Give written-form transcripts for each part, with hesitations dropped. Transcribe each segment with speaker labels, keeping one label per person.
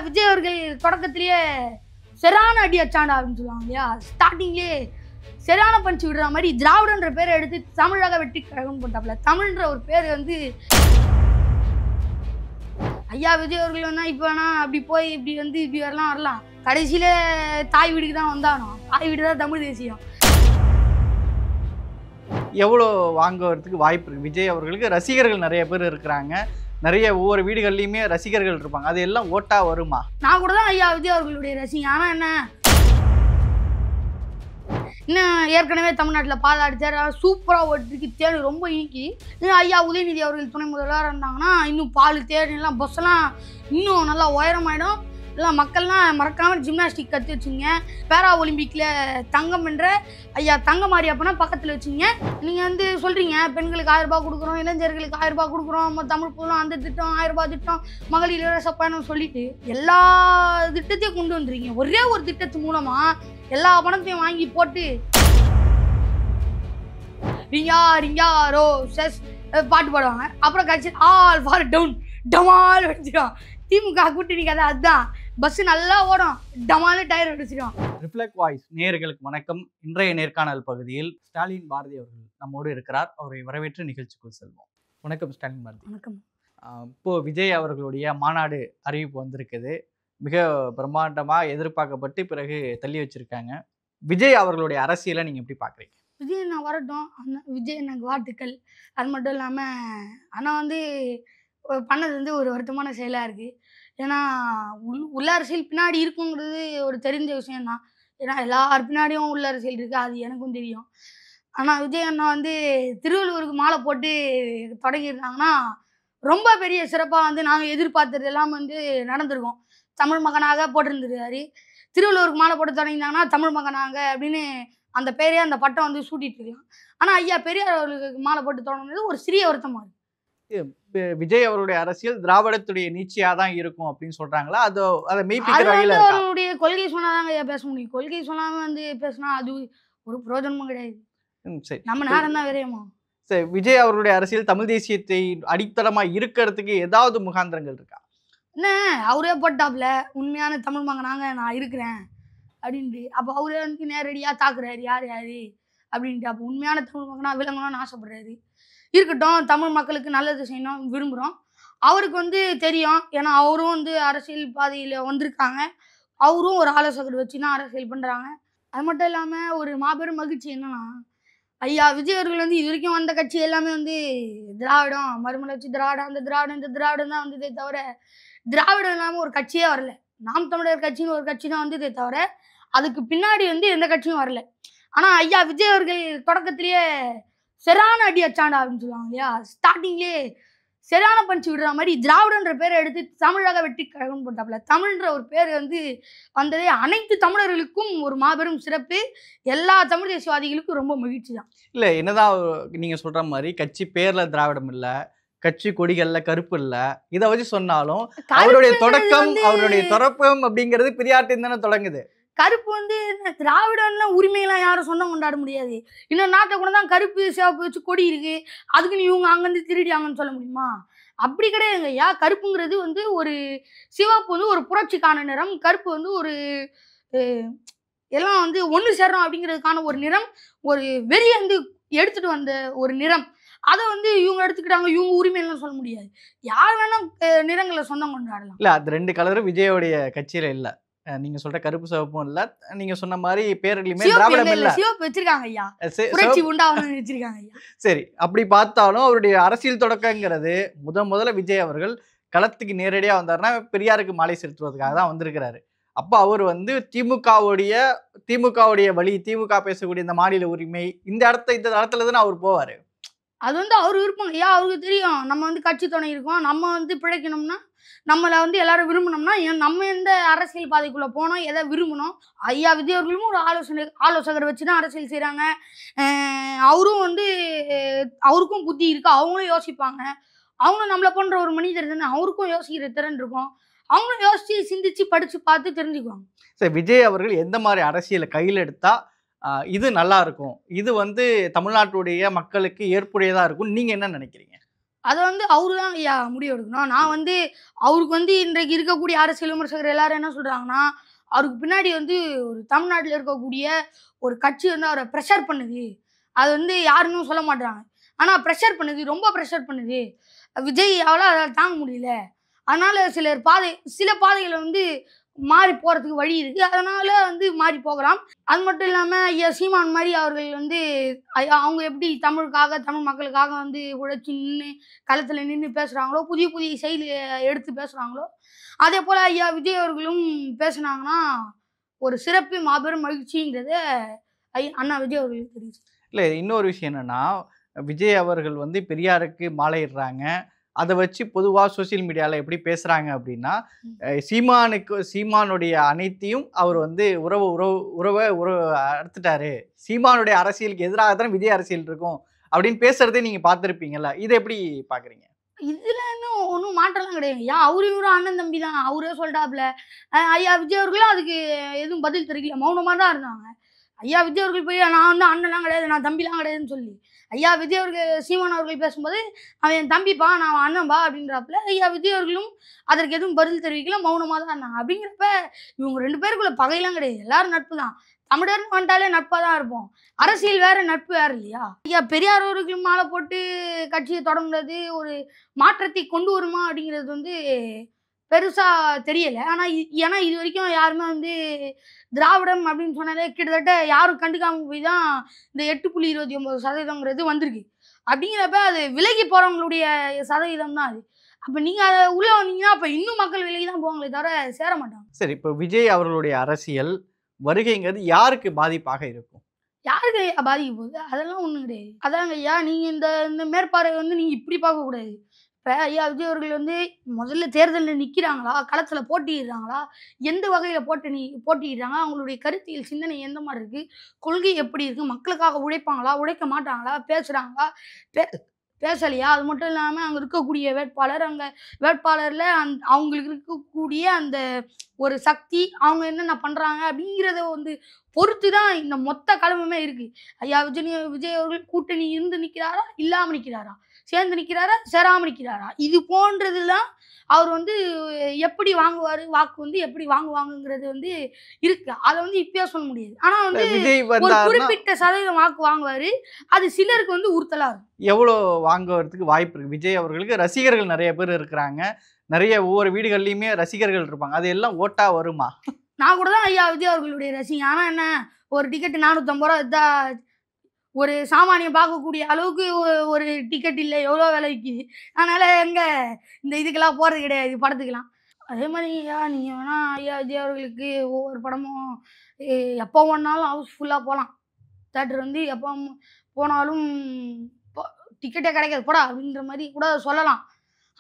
Speaker 1: விஜய் அவர்கள் தொடக்கத்திலேயே சரியான அடி அச்சாண்டா அப்படின்னு சொல்லுவாங்க இல்லையா, ஸ்டார்டிங்லேயே சரியான பஞ்சு விடுற மாதிரி திராவிடன்ற பேரை எடுத்து தமிழக வெற்றி கழகம் போட்டாப்புல. தமிழ்ன்ற ஒரு பேர் வந்து ஐயா விஜய் அவர்கள் வேணா இப்போ வேணா அப்படி போய் இப்படி வந்து இப்படி வரலாம். கடைசியில தாய் வீடுக்கு தான் வந்தானோ, தாய் வீடு தான் தமிழ் தேசியம்.
Speaker 2: எவ்வளோ வாங்குறதுக்கு வாய்ப்பு இருக்குது? விஜய் அவர்களுக்கு ரசிகர்கள் நிறைய பேர் இருக்கிறாங்க, நிறைய ஒவ்வொரு வீடுகள்லையுமே ரசிகர்கள் இருப்பாங்க, அது எல்லாம் ஓட்டா வருமா?
Speaker 1: நான் கூட தான் ஐயா விஜய் அவர்களுடைய ரசிகன். ஆனால் என்ன, இன்னும் ஏற்கனவே தமிழ்நாட்டில் பால் அடித்தார், சூப்பராக ஓட்டுருக்கு, தேனி ரொம்ப இனிக்கி. இன்னும் ஐயா உதயநிதி அவர்கள் துணை முதல்வராக இருந்தாங்கன்னா இன்னும் பால் தேனிலாம் பஸ்ஸெல்லாம் இன்னும் நல்லா உயரமாயிடும். இல்லை மக்கள்லாம் மறக்காமல் ஜிம்னாஸ்டிக் கற்று வச்சுங்க. பேரா ஒலிம்பிக்கில் தங்கம் என்ற ஐயா தங்கமாரி அப்பனா பக்கத்தில் வச்சுங்க. நீங்கள் வந்து சொல்கிறீங்க பெண்களுக்கு 1000 ரூபாய் கொடுக்குறோம், இளைஞர்களுக்கு 1000 ரூபாய் கொடுக்குறோம், நம்ம தமிழ் புலம் அந்த திட்டம் 1000 ரூபாய் திட்டம், மகளிர் இலவச பயணம் சொல்லிட்டு எல்லா திட்டத்தையும் கொண்டு வந்துருக்கீங்க. ஒரே ஒரு திட்டத்து மூலமாக எல்லா பணத்தையும் வாங்கி போட்டு ரிங்காரோ செஸ் பாட்டு பாடுவாங்க. அப்புறம் கட்சி ஆல் ஃபார் டவுன் டமால் வச்சுருவோம். திமுக கூட்டணி கதை அதுதான். பஸ் நல்லா ஓடும், டமால் டயர் அடிச்சிடும்.
Speaker 2: ரிஃப்ளெக்ட் வாய்ஸ் நேயர்களுக்கு வணக்கம். இன்றைய நேர்காணல் பகுதியில் ஸ்டாலின் பாரதி அவர்கள் நம்மோடு இருக்கிறார். அவரை வரவேற்று நிகழ்ச்சிக்குள் செல்வோம். வணக்கம் ஸ்டாலின் பாரதி.
Speaker 1: வணக்கம்.
Speaker 2: இப்போ விஜய் அவர்களுடைய மாநாடு அறிவிப்பு வந்திருக்குது. மிக பிரம்மாண்டமாக எதிர்பார்க்கப்பட்டு பிறகு தள்ளி வச்சிருக்காங்க. விஜய் அவர்களுடைய அரசியலை நீங்கள் எப்படி பார்க்குறீங்க?
Speaker 1: விஜய் நான் வரட்டும், அண்ணா விஜய் எனக்கு வாழ்த்துக்கள். அது மட்டும் இல்லாமல் ஆனால் வந்து பண்ணது வந்து ஒரு வருத்தமான செயலாக இருக்குது. ஏன்னா உள்ள அரசியல் பின்னாடி இருக்குங்கிறது ஒரு தெரிஞ்ச விஷயந்தான். ஏன்னா எல்லார் பின்னாடியும் உள்ள அரசியல் இருக்குது, அது எனக்கும் தெரியும். ஆனால் விஜய் அண்ணா வந்து திருவள்ளுவருக்கு மாலை போட்டு தொடங்கியிருந்தாங்கன்னா ரொம்ப பெரிய சிறப்பாக வந்து நாங்கள் எதிர்பார்த்தது எல்லாம் வந்து நடந்திருக்கோம். தமிழ் மகனாக போட்டிருந்துருக்காரு. திருவள்ளுவருக்கு மாலை போட்டு தொடங்கியிருந்தாங்கன்னா தமிழ் மகனாக அப்படின்னு அந்த பேரே அந்த பட்டம் வந்து சூட்டிட்டு இருக்கலாம். ஆனால் ஐயா பெரியார் அவர்களுக்கு மாலை போட்டு தொடங்கினது ஒரு சிறிய வருத்தமாக இருக்குது.
Speaker 2: விஜய் அவருடைய அரசியல் திராவிடத்துடைய நீட்சியாக தான் இருக்கும் அப்படின்னு சொல்றாங்களா? அதை மெய்ப்பிக்கிற வகையில்
Speaker 1: அவருடைய கொள்கை சொன்னாதாங்க ஐயா பேச முடியும். கொள்கை சொல்லாமல் வந்து பேசினா அது ஒரு பிரயோஜனமும் கிடையாது.
Speaker 2: சரி,
Speaker 1: நம்ம நேரம் தான் விரையுமா?
Speaker 2: சரி, விஜய் அவருடைய அரசியல் தமிழ் தேசியத்தை அடித்தளமா இருக்கிறதுக்கு ஏதாவது முகாந்திரங்கள் இருக்கா?
Speaker 1: என்ன அவரே போட்டாப்புல உண்மையான தமிழ் மகனாங்க நான் இருக்கிறேன் அப்படின்ட்டு. அப்போ அவரே வந்து நேரடியாக தாக்குறாரு யார் அப்படின்ட்டு. அப்போ உண்மையான தமிழ் மகனாக விளங்கணும்னு ஆசைப்படுறாரு. இருக்கட்டும், தமிழ் மக்களுக்கு நல்லது செய்யணும் விரும்புகிறோம். அவருக்கு வந்து தெரியும், ஏன்னா அவரும் வந்து அரசியல் பாதையில் வந்திருக்காங்க. அவரும் ஒரு ஆலோசகர் வச்சு தான் அரசியல் பண்ணுறாங்க. அது மட்டும் இல்லாமல் ஒரு மாபெரும் மகிழ்ச்சி என்னன்னா, ஐயா விஜய் அவர்கள் வந்து இது வரைக்கும் வந்த கட்சி எல்லாமே வந்து திராவிடம், மறுமலர்ச்சி திராவிடம், அந்த திராவிடம் இந்த திராவிடம் தான் வந்ததே தவிர திராவிடம் இல்லாமல் ஒரு கட்சியே வரல. நாம் தமிழர் கட்சின்னு ஒரு கட்சி தான் வந்ததே தவிர அதுக்கு பின்னாடி வந்து எந்த கட்சியும் வரல. ஆனால் ஐயா விஜய் அவர்கள் தொடக்கத்திலேயே சரியான அடி அச்சாண்டா அப்படின்னு சொல்லுவாங்க இல்லையா, ஸ்டார்டிங்லேயே சரியான பஞ்சு விடுற மாதிரி திராவிடன்ற பேரை எடுத்து தமிழக வெற்றி கழகம் போட்டாப்புல. தமிழ்ன்ற ஒரு பேர் வந்து வந்ததே அனைத்து தமிழர்களுக்கும் ஒரு மாபெரும் சிறப்பு. எல்லா தமிழ் தேசியவாதிகளுக்கும் ரொம்ப மகிழ்ச்சி தான்.
Speaker 2: இல்லை, என்னதான் நீங்க சொல்ற மாதிரி கட்சி பேர்ல திராவிடம் இல்லை, கட்சி கொடிகள்ல கருப்பு இல்லை, இதை வச்சு சொன்னாலும் அவருடைய தொடக்கம் அவருடைய தொடக்கம் அப்படிங்கிறது பெரியார்ட்டையும் தானே தொடங்குது.
Speaker 1: கருப்பு வந்து திராவிடம்லாம் உரிமையெல்லாம் யாரும் சொந்தம் கொண்டாட முடியாது. இன்னும் நாட்டை கூட தான் கருப்பு சிவப்பு வச்சு கொடி இருக்கு, அதுக்குன்னு இவங்க அங்கேருந்து திருடியாங்கன்னு சொல்ல முடியுமா? அப்படி கிடையாதுங்க ஐயா. கருப்புங்கிறது வந்து ஒரு சிவப்பு வந்து ஒரு புரட்சிக்கான நிறம், கருப்பு வந்து ஒரு எல்லாம் வந்து ஒன்று சேரணும் அப்படிங்கிறதுக்கான ஒரு நிறம், ஒரு வெறியை வந்து எடுத்துட்டு வந்த ஒரு நிறம். அதை வந்து இவங்க எடுத்துக்கிட்டாங்க, இவங்க உரிமையெல்லாம் சொல்ல முடியாது. யார் வேணா நிறங்களை சொந்தம் கொண்டாடலாம்.
Speaker 2: இல்லை, அது 2 கலரும் விஜயோடைய கட்சியில இல்லை. நீங்க சொல்ற கருப்பு சிவப்பும் இல்ல, நீங்க சொன்ன மாதிரி பேரடியுமே திராவிடம் இல்ல.
Speaker 1: சிவப்பு வச்சிருக்காங்க ஐயா, புரட்சி உண்டாவணும் வச்சிருக்காங்க ஐயா.
Speaker 2: சரி, அப்படி பார்த்தாலும் அவருடைய அரசியல் தொடக்கங்கிறது முதல்ல விஜய் அவர்கள் களத்துக்கு நேரடியா வந்தாருன்னா பெரியாருக்கு மாலை செலுத்துவதற்காக தான் வந்திருக்கிறாரு. அப்போ அவர் வந்து திமுகவுடைய வழி, திமுக பேசக்கூடிய இந்த மாநில உரிமை இந்த இடத்துல தானே அவர் போவாரு.
Speaker 1: அது வந்து அவர் விருப்பம் ஐயா. அவருக்கு தெரியும் நம்ம வந்து கட்சி துணை இருக்கோம், நம்ம வந்து பிழைக்கணும்னா, நம்மளை வந்து எல்லாரும் விரும்பணும்னா நம்ம எந்த அரசியல் பாதைக்குள்ளே போனோம், எதை விரும்பணும். ஐயா விஜய் அவர்களும் ஒரு ஆலோசகர் வச்சு தான் அரசியல் செய்கிறாங்க. அவரும் வந்து அவருக்கும் புத்தி இருக்குது, அவங்களும் யோசிப்பாங்க. அவங்களும் நம்மளை போன்ற ஒரு மனிதர் தானே, அவருக்கும் யோசிக்கிற திறன் இருக்கும். அவங்களும் யோசித்து சிந்திச்சு படித்து பார்த்து தெரிஞ்சுக்குவாங்க.
Speaker 2: சரி, விஜய் அவர்கள் எந்த மாதிரி அரசியலை கையில் எடுத்தா இது நல்லா இருக்கும், இது வந்து தமிழ்நாட்டுடைய மக்களுக்கு ஏற்புடையதா இருக்கும், நீங்க என்ன நினைக்கிறீங்க?
Speaker 1: அதை வந்து அவரு தான் ஐயா முடிவு எடுக்கணும். நான் வந்து அவருக்கு வந்து இன்றைக்கு இருக்கக்கூடிய அரசியல் விமர்சகர் எல்லாரும் என்ன சொல்றாங்கன்னா, அவருக்கு பின்னாடி வந்து ஒரு தமிழ்நாட்டில் இருக்கக்கூடிய ஒரு கட்சி வந்து அவரை ப்ரெஷர் பண்ணுது. அது வந்து யாருன்னு சொல்ல மாட்றாங்க. ஆனா ப்ரெஷர் பண்ணுது, ரொம்ப ப்ரெஷர் பண்ணுது. விஜயாவால அத தாங்க முடியல. அதனால சில பாதைகள வந்து மாறி போறதுக்கு வழி இருக்கு. அதனால வந்து மாறி போகலாம். அது மட்டும் இல்லாம ஐயா சீமான் மாரி அவர்கள் வந்து அவங்க எப்படி தமிழுக்காக, தமிழ் மக்களுக்காக வந்து உழைச்சு நின்னு, களத்துல நின்னு பேசுறாங்களோ, புதிய புதிய செய்திய எடுத்து பேசுறாங்களோ, அதேபோல ஐயா விஜய் அவர்களும் பேசுனாங்கன்னா, ஒரு சிறப்பு மாபெரும் மகிழ்ச்சிங்கிறத அண்ணா விஜய் அவர்களுக்கு தெரிவிச்சு.
Speaker 2: இல்ல இன்னொரு விஷயம் என்னன்னா, விஜய் அவர்கள் வந்து பெரியாருக்கு மாலையிடுறாங்க. அத வச்சு பொதுவா சோசியல் மீடியால எப்படி பேசுறாங்க அப்படின்னா, சீமானுடைய அனைத்தையும் அவர் வந்து உறவ அறுத்துட்டாரு. சீமானுடைய அரசியலுக்கு எதிராக தானே விஜய் அரசியல் இருக்கும். அப்படின்னு பேசுறதே நீங்க பார்த்திருப்பீங்கல்ல. இத எப்படி பார்க்குறீங்க?
Speaker 1: இதுல ஒண்ணும் மாற்றம்லாம் கிடையாது. அவரும் இவரும் அண்ணன் தம்பி தான். அவரே சொல்ட்டாப்ல. ஐயா விஜய் அவர்களும் அதுக்கு எதுவும் பதில் தெரிவிக்கல. மௌனமா தான் இருந்தாங்க. ஐயா விஜய் அவர்கள் போய் நான் வந்து அண்ணன்லாம் கிடையாது, நான் தம்பிலாம் கிடையாதுன்னு சொல்லி, ஐயா விஜய் அவர்கள் சீமான் அவர்கள் பேசும்போது, "அவன் என் தம்பிப்பா, நான் அவன் அண்ணன்பா" அப்படின்றாப்புல. ஐயா விஜய் அவர்களும் அதற்கு எதுவும் பதில் தெரிவிக்கல. மௌனமா தான் இருந்தாங்க. அப்படிங்கிறப்ப இவங்க 2 பேருக்குள்ள பகைலாம் கிடையாது. எல்லாரும் நட்பு தான். தமிழர்ன்னு வந்துட்டாலே நட்பா தான் இருப்போம். அரசியல் வேற, நட்பு வேற இல்லையா? ஐயா பெரியார் அவர்கள் மாலை போட்டு கட்சிய தொடங்குனது ஒரு மாற்றத்தை கொண்டு வருமா அப்படிங்கிறது வந்து பெருசா தெரியல. ஆனா ஏன்னா இதுவரைக்கும் யாருமே வந்து திராவிடம் அப்படின்னு சொன்னாலே கிட்டத்தட்ட யாரும் கண்டுக்காம போய் தான் இந்த 8.29% வந்திருக்கு. அப்படிங்கிறப்ப அது விலகி போறவங்களுடைய சதவீதம் தான் அது. அப்ப நீங்க அத உள்ள வந்தீங்கன்னா, அப்ப இன்னும் மக்கள் விலகி தான் போவாங்களே தவிர சேர மாட்டாங்க.
Speaker 2: சரி, இப்ப விஜய் அவர்களுடைய அரசியல் வருகைங்கிறது யாருக்கு பாதிப்பாக இருக்கும்?
Speaker 1: யாருக்கு ஐயா பாதிக்க போகுது? அதெல்லாம் ஒண்ணும் கிடையாது. அதாங்க ஐயா, நீங்க இந்த இந்த மேற்பார்வை வந்து நீங்க இப்படி பார்க்கக்கூடாது. இப்ப ஐயா விஜய் அவர்கள் வந்து முதல்ல தேர்தல்ல நிக்கிறாங்களா? களத்துல போட்டியிடுறாங்களா? எந்த வகையில போட்டியிடுறாங்க? அவங்களுடைய கருத்தியல் சிந்தனை எந்த மாரி இருக்கு? கொள்கை எப்படி இருக்கு? மக்களுக்காக உழைப்பாங்களா? உழைக்க மாட்டாங்களா? பேசுறாங்களா? பே பேசலையா? அது மட்டும் இல்லாம அங்க இருக்கக்கூடிய அங்க வேட்பாளர்ல அவங்களுக்கு இருக்கக்கூடிய அந்த ஒரு சக்தி, அவங்க என்னென்ன பண்றாங்க அப்படிங்கிறத வந்து பொறுத்து தான் இந்த மொத்த களமுமே இருக்கு. ஐயா விஜய் அவர்கள் கூட்டணி இருந்து நிக்கிறாரா? இல்லாம நிக்கிறாரா? சேர்ந்து நிக்கிறாரா? சேராம நிக்கிறாரா? இது போன்றதெல்லாம் அவர் வந்து எப்படி வாங்குவாரு? வாக்கு வந்து எப்படி வாங்குவாங்கங்கிறது வந்து இருக்கு. அத வந்து இப்பயே சொல்ல முடியாது. ஆனா வந்து
Speaker 2: விஜய்
Speaker 1: ஒரு
Speaker 2: வந்தாருன்னா
Speaker 1: குறிப்பிட்ட சதவீதம் வாக்கு வாங்குவாரு. அது சிலருக்கு வந்து உறுத்தலா இருக்கும்.
Speaker 2: எவ்வளோ வாங்குவதற்கு வாய்ப்பு இருக்கு? விஜய் அவர்களுக்கு ரசிகர்கள் நெறைய பேர் இருக்கிறாங்க. நெறைய ஒவ்வொரு வீடுகள்லயுமே ரசிகர்கள் இருப்பாங்க. அது எல்லாம் ஓட்டா வருமா?
Speaker 1: நான் கூட தான் ஐயா விஜய் அவர்களுடைய ரசிகன். ஆனா என்ன, ஒரு டிக்கெட் ரூ. 450 வித்தா ஒரு சாமானியன் பார்க்கக்கூடிய அளவுக்கு ஒரு டிக்கெட் இல்ல. எவ்வளோ விலை விக்கிது. அதனால எங்க இந்த இதுக்கெல்லாம் போறது கிடையாது படத்துக்கெல்லாம். அதே மாரி ஐயா நீங்க வேணா ஐயா விஜய் அவர்களுக்கு ஒவ்வொரு படமும் எ எப்போ வேணாலும் ஹவுஸ்ஃபுல்லா போலாம். தியேட்டர் வந்து எப்போ போனாலும் பொ டிக்கெட்டே கிடைக்காது போடா! அப்படின்ற மாரி கூட சொல்லலாம்.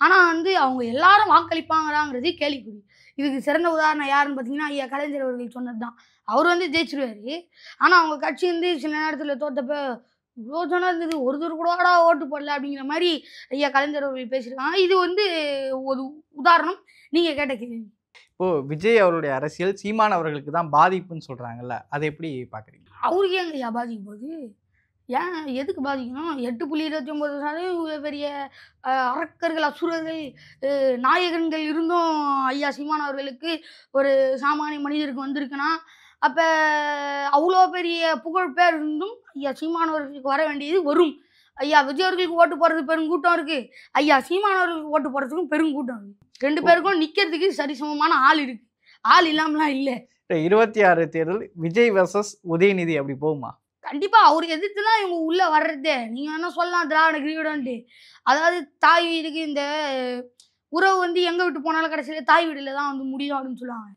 Speaker 1: ஆனா வந்து அவங்க எல்லாரும் வாக்களிப்பாங்களாங்கிறது கேள்விக்குறி. இதுக்கு சிறந்த உதாரணம் யாருன்னு பார்த்தீங்கன்னா, ஐயா கலைஞர் அவர்கள் சொன்னது தான். அவரு வந்து ஜெயிச்சுருவாரு. ஆனா அவங்க கட்சி வந்து சில நேரத்தில தோத்தப்ப, "இவ்ளோ ஜனம் இருந்தது, ஒருத்தர் கூடவாடா ஓட்டு போடல" அப்படிங்கிற மாரி ஐயா கலைஞர் அவர்கள் பேசியிருக்காங்க. இது வந்து ஒரு உதாரணம். நீங்க கேட்ட கேள்வி.
Speaker 2: இப்போ விஜய் அவருடைய அரசியல் சீமான் அவர்களுக்கு தான் பாதிப்புன்னு சொல்றாங்கல்ல. அத எப்படி பார்க்குறீங்க?
Speaker 1: அவருக்கு ஏங்கய்யா பாதிக்க போகுது? ஏன் எதுக்கு பாதிக்கணும்? 8.29% இவ்வளோ பெரிய அரக்கர்கள், அசுரர்கள், நாயகன்கள் இருந்தும் ஐயா சீமான் அவர்களுக்கு ஒரு சாமானிய மனிதருக்கு வந்திருக்குன்னா, அப்ப அவ்வளோ பெரிய புகழ் பேர் இருந்தும் ஐயா சீமான் அவர்களுக்கு வர வேண்டியது வரும். ஐயா விஜய் அவர்களுக்கு ஓட்டு போடுறதுக்கு பெருங்கூட்டம் இருக்கு. ஐயா சீமான் அவர்களுக்கு ஓட்டு போடுறதுக்கும் பெருங்கூட்டம் இருக்கு. 2 பேருக்கும் நிக்கிறதுக்கு சரிசமமான ஆள் இருக்கு. ஆள் இல்லாமலாம் இல்ல.
Speaker 2: 26 தேர்தல் விஜய் வெர்சஸ் உதயநிதி அப்படி போகுமா?
Speaker 1: கண்டிப்பா. அவர எதிர்த்து தான் இவங்க உள்ள வர்றதே. நீங்க வேணா சொல்லலாம் திராவிட கிரீடம்ன்ட்டு. அதாவது தாய் வீடுக்கு இந்த உறவு வந்து எங்க விட்டு போனாலும் கடைசியில தாய் வீடுல தான் வந்து முடியும் அப்படின்னு சொல்லுவாங்க.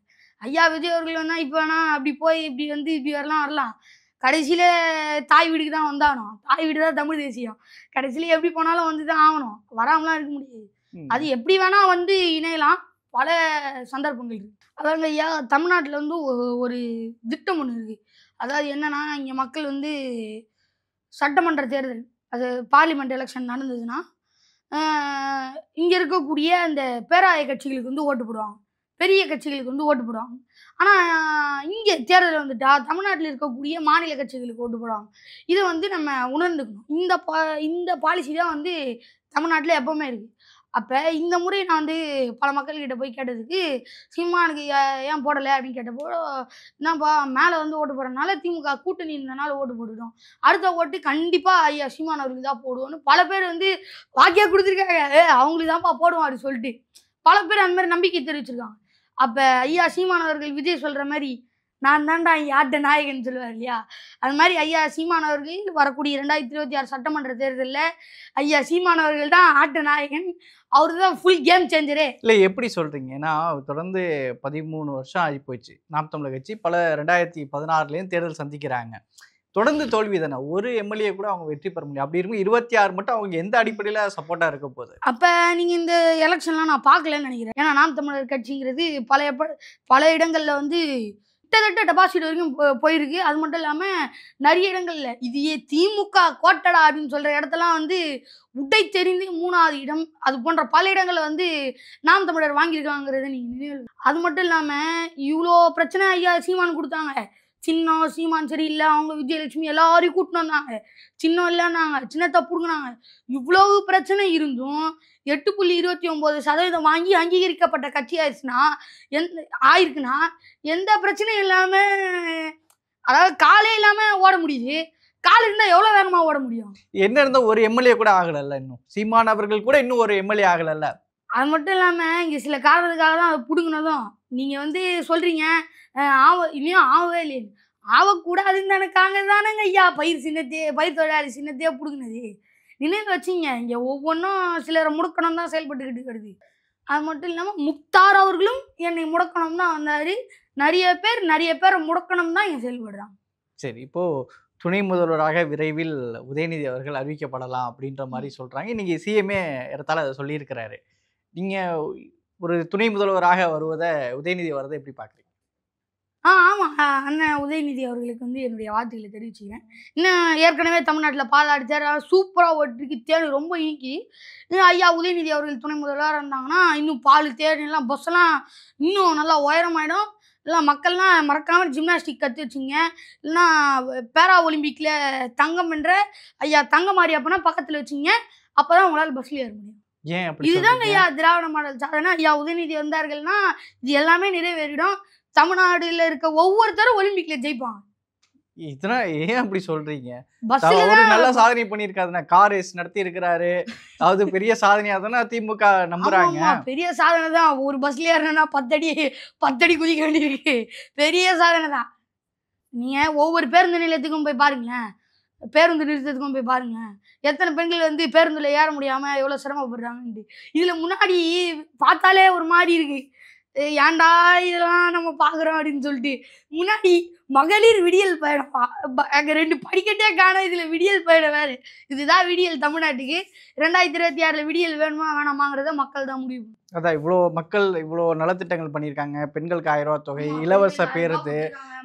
Speaker 1: ஐயா விஜய் அவர்கள் வேணா இப்ப வேணா அப்படி போய் இப்படி வந்து இப்படி வரலாம். கடைசியில தாய் வீடுக்கு தான் வந்தாகணும். தாய் வீடு தான் தமிழ் தேசியம். கடைசியில எப்படி போனாலும் வந்து தான் ஆகணும். வராமலாம் இருக்க முடியாது. அது எப்படி வேணா வந்து இணையலாம். பல சந்தர்ப்பங்கள் இருக்கு. அதாங்க ஐயா தமிழ்நாட்டுல வந்து ஒரு திட்டம் ஒண்ணு இருக்கு. அதாவது என்னன்னா, இங்க மக்கள் வந்து சட்டமன்ற தேர்தல், அது பார்லிமெண்ட் எலக்ஷன் நடந்ததுன்னா, அ இங்க இருக்கக்கூடிய அந்த பேராய கட்சிகளுக்கு வந்து ஓட்டு போடுவாங்க. பெரிய கட்சிகளுக்கு வந்து ஓட்டு போடுவாங்க. ஆனால் இங்கே தேர்தல் வந்துட்டா தமிழ்நாட்டில் இருக்கக்கூடிய மாநில கட்சிகளுக்கு ஓட்டு போடுவாங்க. இதை வந்து நம்ம உணர்ந்துக்கணும். இந்த பாலிசி தான் வந்து தமிழ்நாட்டில் எப்போவுமே இருக்குது. அப்போ இந்த முறை நான் வந்து பல மக்கள்கிட்ட போய் கேட்டதுக்கு சீமானுக்கு ஏன் போடலை அப்படின்னு கேட்டப்போ, என்னப்பா மேலே வந்து ஓட்டு போடுறதுனால திமுக கூட்டணி இருந்தனால ஓட்டு போட்டுட்டோம், அடுத்த ஓட்டு கண்டிப்பாக ஐயா சீமான் அவருக்கு தான் போடுவோன்னு பல பேர் வந்து வாக்கியாக கொடுத்துருக்காங்க. அவங்களுக்கு தான்ப்பா போடுவோம் அப்படின்னு சொல்லிட்டு பல பேர் அந்த மாதிரி நம்பிக்கை தெரிவிச்சிருக்காங்க. அப்போ ஐயா சீமான் அவர்கள் விஜய் சொல்கிற மாதிரி நான் தான்டா யார்ட நாயகன் சொல்லுவார் இல்லையா, அது மாதிரி ஐயா சீமான் அவர்கள் வரக்கூடிய 2026 சட்டமன்ற தேர்தலில் ஐயா சீமான் அவர்கள் தான் ஆட்ட நாயகன். அவரு தான் ஃபுல் கேம் சேஞ்சரே.
Speaker 2: இல்லை எப்படி சொல்றீங்க? ஏன்னா தொடர்ந்து 13 வருஷம் ஆகி போச்சு நாம் தமிழர் கட்சி. பல 2016 தேர்தல் சந்திக்கிறாங்க. தொடர்ந்து தோல்வி தானே. ஒரு எம்எல்ஏ கூட அவங்க வெற்றி பெற முடியும். அப்படி இருக்கும் 26 மட்டும் அவங்க எந்த அடிப்படையில் சப்போர்ட்டா இருக்க போகுது?
Speaker 1: அப்போ நீங்கள் இந்த எலெக்ஷன்லாம் நான் பார்க்கலன்னு நினைக்கிறேன். ஏன்னா நாம் தமிழர் கட்சிங்கிறது பல இடங்களில் வந்து கிட்டத்தட்ட டெபாசிட் வரைக்கும் போயிருக்கு. அது மட்டும் இல்லாமல் நிறைய இடங்கள்ல இது திமுக கோட்டடா அப்படின்னு சொல்கிற இடத்தெல்லாம் வந்து உடை தெரிந்து 3வது இடம் அது போன்ற பல இடங்களில் வந்து நாம் தமிழர் வாங்கியிருக்காங்கிறத நீங்கள் நினைவு. அது மட்டும் இல்லாமல் இவ்வளோ பிரச்சனை ஐயா சீமான் கொடுத்தாங்க. சின்னம் சீமான் சரியில்லை, அவங்க விஜயலட்சுமி எல்லாரையும் கூட்டின்னு வந்தாங்க. சின்னம் இல்லைன்னாங்க, சின்னத்தை பிடுங்கினாங்க. இவ்வளவு பிரச்சனை இருந்தும் 8.29% வாங்கி அங்கீகரிக்கப்பட்ட கட்சி ஆயிருக்குன்னா எந்த பிரச்சனையும் இல்லாமல், அதாவது காலே இல்லாமல் ஓட முடியுது. கால் இருந்தால் எவ்வளோ வேகமாக ஓட முடியும்?
Speaker 2: என்ன இருந்தால் ஒரு எம்எல்ஏ கூட ஆகலைல்ல. இன்னும் சீமான் அவர்கள் கூட இன்னும் ஒரு எம்எல்ஏ ஆகலைல்ல.
Speaker 1: அது மட்டும் இல்லாமல் இங்கே சில காரணத்துக்காக தான் அதை பிடுங்கினதும். நீங்கள் வந்து சொல்கிறீங்க இன்னும் ஆகவே இல்லை, ஆகக்கூடாதுன்னு தானே தானேங்க ஐயா பயிர் தொழிலாளி சின்னத்தையே பிடுங்கினது. நினைவு வச்சிங்க, இங்கே ஒவ்வொன்றும் சிலரை முடக்கணும் தான் செயல்பட்டுக்கிட்டு வருது. அது மட்டும் இல்லாமல் முக்தார் அவர்களும் என்னை முடக்கணும் தான் வந்தார். நிறைய பேரை முடக்கணும் தான் இங்கே செயல்படுறாங்க.
Speaker 2: சரி, இப்போது துணை முதல்வராக விரைவில் உதயநிதி அவர்கள் அறிவிக்கப்படலாம் அப்படின்ற மாதிரி சொல்கிறாங்க. இன்றைக்கி சிஎம்ஏ இடத்தால அதை சொல்லியிருக்கிறாரு. நீங்கள் ஒரு துணை முதல்வராக உதயநிதி வரதை எப்படி பார்க்குறீங்க?
Speaker 1: ஆமாம், அண்ணன் உதயநிதி அவர்களுக்கு வந்து என்னுடைய வாழ்த்துக்களை தெரிவிச்சுக்கிறேன். இன்னும் ஏற்கனவே தமிழ்நாட்டில் பாலாடி தேர் சூப்பராக ஓட்டிருக்கு, தேர் ரொம்ப இனிக்கி. ஐயா உதயநிதி அவர்கள் துணை முதல்வராக இருந்தாங்கன்னா இன்னும் பால் தேர்லாம் பஸ்ஸெல்லாம் இன்னும் நல்லா உயரமாயிடும். இல்லை மக்கள்லாம் மறக்காமல் ஜிம்னாஸ்டிக் கற்று வச்சுங்க. இல்லைன்னா பேரா ஒலிம்பிக்கில் தங்கம் என்ற ஐயா தங்க மாரியப்பனா பக்கத்தில் வச்சுங்க. அப்போ தான் உங்களால் பஸ்ஸில் ஏற முடியும்.
Speaker 2: ஏன்
Speaker 1: இதுதாங்க ஐயா திராவிட மாடல் சாதனை. ஐயா உதயநிதி வந்தார்கள்னா இது எல்லாமே நிறைவேறிடும். தமிழ்நாடுல இருக்க ஒவ்வொருத்தரும் ஒலிம்பிக்ல ஜெயிப்பாங்க.
Speaker 2: இதெல்லாம் ஏன் அப்படி சொல்றீங்க? அவரு நல்ல சாதனை பண்ணியிருக்காருன்னா, கார் ரேஸ் நடத்தி இருக்கிறாரு. அதாவது பெரிய சாதனையா தானே திமுக நம்புறாங்க.
Speaker 1: பெரிய சாதனை தான். ஒரு பஸ்ல ஏறணும்னா 10 அடி குதிக்க வேண்டியிருக்கு. பெரிய சாதனை தான். நீங்க ஒவ்வொரு பேருந்து நிலையத்துக்கும் போய் பாருங்களேன், பேருந்து நிறுத்தத்துக்கும் போய் பாருங்களேன், எத்தனை பெண்கள் வந்து பேருந்துல ஏற முடியாம எவ்வளவு சிரமப்படுறாங்கன்ட்டு. இதுல முன்னாடி பார்த்தாலே ஒரு மாதிரி இருக்கு, ஏன்டா இதெல்லாம் நம்ம பார்க்குறோம் அப்படின்னு சொல்லிட்டு. முன்னாடி மகளிர் விடியல் பயணம், அங்கே 2 படிக்கட்டே காணும், இதில் விடியல் பயணம் வேறு. இதுதான் விடியல் தமிழ்நாட்டுக்கு. 2026 விடியல் வேணுமா வேணாமாங்கிறத மக்கள் தான் முடிவு.
Speaker 2: அதான் இவ்வளோ மக்கள் இவ்வளோ நலத்திட்டங்கள் பண்ணியிருக்காங்க. பெண்களுக்கு 1000 ரூபா தொகை, இலவச பேருந்து,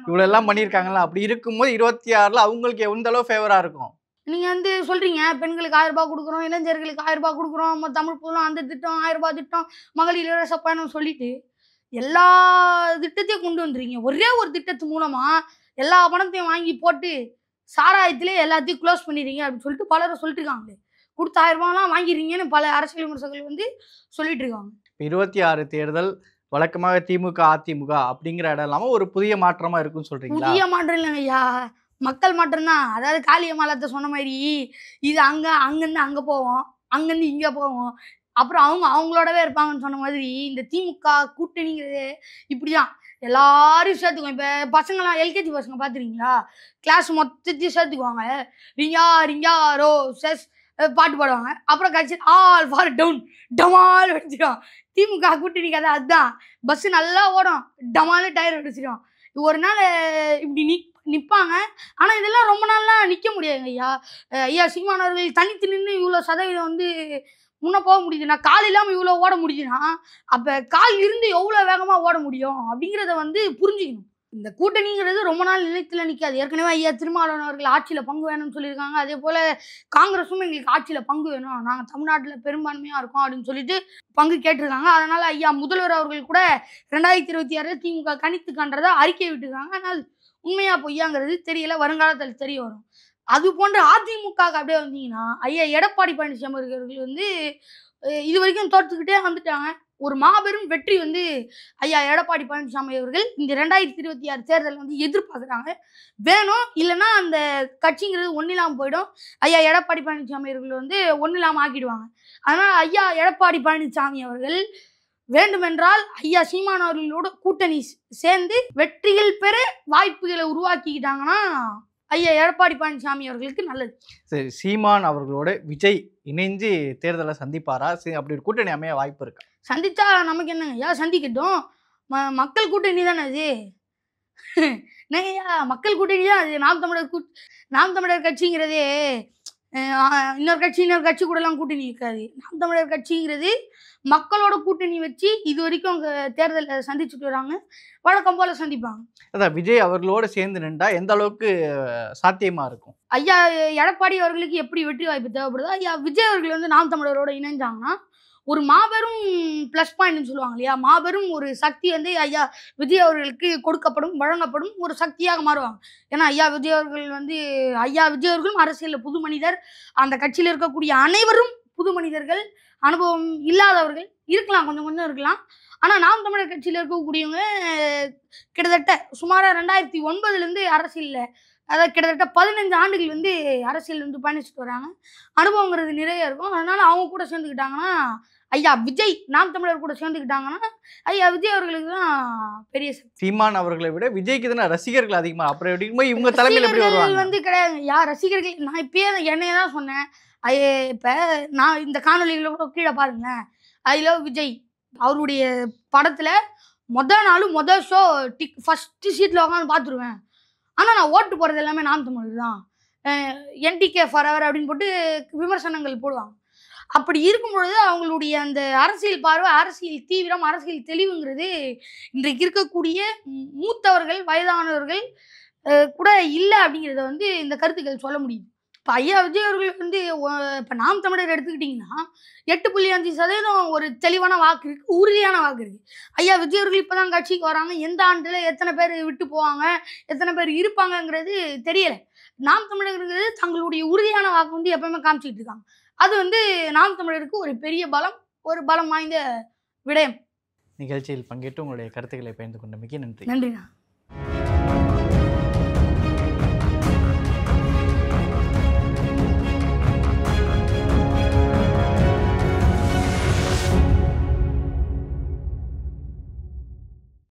Speaker 2: இவ்வளோ எல்லாம் பண்ணியிருக்காங்களா. அப்படி இருக்கும்போது 26ல் அவங்களுக்கு எந்த அளவு ஃபேவராக இருக்கும்?
Speaker 1: நீங்கள் வந்து சொல்கிறீங்க பெண்களுக்கு 1000 ரூபா கொடுக்குறோம், இளைஞர்களுக்கு 1000 ரூபா கொடுக்குறோம், நம்ம தமிழ் புலம் அந்த திட்டம் 1000 ரூபா திட்டம், மகளிர் இலவச பயணம் சொல்லிட்டு எல்லா திட்டத்தையும் கொண்டு வந்துருக்கீங்க. ஒரே ஒரு திட்டத்து மூலமா எல்லா பணத்தையும் வாங்கி போட்டு சாராயத்திலே எல்லாத்தையும் க்ளோஸ் பண்ணிடுறீங்க அப்படின்னு சொல்லிட்டு பலரும் சொல்லிட்டு இருக்காங்களே. கொடுத்த 1000 ரூபாலாம் வாங்கிடுறீங்கன்னு பல அரசியல் விமர்சகர்கள் வந்து சொல்லிட்டு இருக்காங்க.
Speaker 2: 26 தேர்தல் வழக்கமாக திமுக அதிமுக அப்படிங்கிற இடம் இல்லாமல் ஒரு புதிய மாற்றமா இருக்குன்னு சொல்றீங்களா?
Speaker 1: புதிய மாற்றம் இல்லைங்க ஐயா, மக்கள் மாற்றம் தான். அதாவது காளியம்மாளத்தை சொன்ன மாதிரி இது அங்கேருந்து அங்கே போவோம், அங்கேருந்து இங்கே போவோம், அப்புறம் அவங்களோடவே இருப்பாங்கன்னு சொன்ன மாதிரி இந்த திமுக கூட்டணிங்கிறது இப்படிதான் எல்லாரையும் சேர்த்துக்குவோம். இப்போ பசங்களாம் எல்கேஜி பசங்க பார்த்துருக்கீங்களா, கிளாஸ் மொத்தத்தையும் சேர்த்துக்குவாங்க. ரிங்கா ரிங்கா ரோ செஸ் பாட்டு பாடுவாங்க. அப்புறம் கட்சி ஆல் ஃபார் டவுன் டமால் வெடிச்சிடும். திமுக கூட்டணி கதை அதுதான். பஸ்ஸு நல்லா ஓடும், டமால் டயர் வெடிச்சிடும். ஒரு நாள் இப்படி நிற்பாங்க. ஆனால் இதெல்லாம் ரொம்ப நாள்லாம் நிற்க முடியாதுங்க ஐயா. ஐயா சீமானவர்கள் தனித்து நின்று இவ்வளோ சதவீதம் வந்து முன்னே போக முடியுதுன்னா, கால் இல்லாமல் இவ்வளோ ஓட முடியுதுன்னா, அப்போ கால் இருந்து எவ்வளோ வேகமாக ஓட முடியும் அப்படிங்கிறத வந்து புரிஞ்சுக்கணும். இந்த கூட்டணிங்கிறது ரொம்ப நாள் நிலைத்துல நிற்காது. ஏற்கனவே ஐயா திருமாவளவன் அவர்கள் ஆட்சியில் பங்கு வேணும்னு சொல்லியிருக்காங்க. அதே போல் காங்கிரஸும் எங்களுக்கு ஆட்சியில் பங்கு வேணும், நாங்கள் தமிழ்நாட்டில் பெரும்பான்மையாக இருக்கோம் அப்படின்னு சொல்லிட்டு பங்கு கேட்டிருக்காங்க. அதனால் ஐயா முதல்வர் அவர்கள் கூட 2026 திமுக கணித்து காண்றதா அறிக்கை விட்டுருக்காங்க. ஆனால் உண்மையா பொய்யாங்கிறது தெரியல, வருங்காலத்தில் தெரிய வரும். அது போன்ற அதிமுக அப்படியே வந்தீங்கன்னா ஐயா எடப்பாடி பழனிசாமி அவர்கள் வந்து இது வரைக்கும் தோற்றுக்கிட்டே வந்துட்டாங்க. ஒரு மாபெரும் வெற்றி வந்து ஐயா எடப்பாடி பழனிசாமி அவர்கள் இந்த 2026 தேர்தல் வந்து எதிர்பார்க்குறாங்க. வேணும், இல்லைன்னா அந்த கட்சிங்கிறது ஒன்றும் இல்லாமல் போயிடும். ஐயா எடப்பாடி பழனிசாமி அவர்கள் வந்து ஒன்றும் இல்லாமல் ஆக்கிடுவாங்க. அதனால் ஐயா எடப்பாடி பழனிசாமி அவர்கள் வேண்டுமென்றால் ஐயா சீமான் அவர்களோட கூட்டணி சேர்ந்து வெற்றிகள் பெற வாய்ப்புகளை உருவாக்கிக்கிட்டாங்கன்னா ஐயா எடப்பாடி பழனிசாமி அவர்களுக்கு நல்லது.
Speaker 2: சரி, சீமான் அவர்களோட விஜய் இணைஞ்சு தேர்தலை சந்திப்பாரா? அப்படி ஒரு கூட்டணி அமைய வாய்ப்பு இருக்கா?
Speaker 1: சந்திச்சா நமக்கு என்னங்க ஐயா, சந்திக்கட்டும். மக்கள் கூட்டணி தானே அது. என்னங்கய்யா, மக்கள் கூட்டணி தான் அது. நாம் தமிழர் கட்சிங்கிறதே இன்னொரு கட்சி கூடலாம் கூட்டணி இருக்காது. நாம் தமிழர் கட்சிங்கிறது மக்களோட கூட்டணி வச்சு இது வரைக்கும் அவங்க தேர்தலில் சந்திச்சுட்டு வராங்க, வழக்கம் போல சந்திப்பாங்க.
Speaker 2: அதான் விஜய் அவர்களோட சேர்ந்து நின்றா எந்த அளவுக்கு சாத்தியமா இருக்கும்?
Speaker 1: ஐயா எடப்பாடி அவர்களுக்கு எப்படி வெற்றி வாய்ப்பு தேவைப்படுதோ, ஐயா விஜய் அவர்கள் வந்து நாம் தமிழரோட இணைஞ்சாங்கன்னா ஒரு மாபெரும் ப்ளஸ் பாயிண்ட்னு சொல்லுவாங்க இல்லையா, மாபெரும் ஒரு சக்தி வந்து ஐயா விஜய் அவர்களுக்கு கொடுக்கப்படும், வழங்கப்படும் ஒரு சக்தியாக மாறுவாங்க. ஏன்னா ஐயா விஜய் அவர்களும் அரசியலில் புது மனிதர். அந்த கட்சியில் இருக்கக்கூடிய அனைவரும் புது மனிதர்கள், அனுபவம் இல்லாதவர்கள் இருக்கலாம், கொஞ்சம் இருக்கலாம். ஆனால் நாம் தமிழர் கட்சியில் இருக்கக்கூடியவங்க கிட்டத்தட்ட சுமாராக 2009 அரசியலில், அதாவது கிட்டத்தட்ட 15 ஆண்டுகள் வந்து அரசியல் வந்து பயணிச்சுட்டு வராங்க. அனுபவங்கிறது நிறைய இருக்கும். அதனால அவங்க கூட சேர்ந்துக்கிட்டாங்கன்னா, ஐயா விஜய் நாம் தமிழர் கூட சேர்ந்துக்கிட்டாங்கன்னா ஐயா விஜய் அவர்களுக்கு தான் பெரிய சக்தி.
Speaker 2: சீமான் அவர்களை விட விஜய்க்கு தானே ரசிகர்கள் அதிகமா. அப்புறம் எப்படிங்கும்போது இவங்க தலைமையில் எப்படி வருவாங்க?
Speaker 1: வந்து கிடையாது யார் ரசிகர்கள். நான் இப்பயே என்னைய தான் சொன்னேன். இப்போ நான் இந்த காணொலிகளை கூட கீழே பாருங்களேன். ஐ லவ் விஜய் அவருடைய படத்தில் மொதல் ஷோ ஃபஸ்ட்டு சீட்டில் உட்காந்து பார்த்துருவேன். ஆனால் நான் ஓட்டு போகிறது எல்லாமே நாம் தமிழர் தான். என்டிகே ஃபாரெவர் அப்படின்னு போட்டு விமர்சனங்கள் போடுவாங்க. அப்படி இருக்கும் பொழுது அவங்களுடைய அந்த அரசியல் பார்வை, அரசியல் தீவிரம், அரசியல் தெளிவுங்கிறது இன்றைக்கு இருக்கக்கூடிய மூத்தவர்கள், வயதானவர்கள் கூட இல்லை அப்படிங்கிறத வந்து இந்த கருத்துக்கள் சொல்ல முடியும். இப்போ ஐயா விஜய் அவர்கள் வந்து இப்போ நாம் தமிழர் எடுத்துக்கிட்டிங்கன்னா 8.5% ஒரு தெளிவான வாக்கு இருக்குது, உறுதியான வாக்கு இருக்குது. ஐயா விஜய் அவர்கள் இப்போ தான் கட்சிக்கு வராங்க. எந்த ஆண்டில் எத்தனை பேர் விட்டு போவாங்க, எத்தனை பேர் இருப்பாங்கங்கிறது தெரியலை. நாம் தமிழர்கள் தங்களுடைய உறுதியான வாக்கு வந்து எப்பவுமே காமிச்சிக்கிட்டு இருக்காங்க. அது வந்து நாம் தமிழருக்கு ஒரு பெரிய பலம், ஒரு பலம் வாய்ந்த விடயம்.
Speaker 2: நிகழ்ச்சியில் பங்கேற்று உங்களுடைய கருத்துக்களை பகிர்ந்து கொண்டமைக்கு நன்றி.
Speaker 1: நன்றிண்ணா.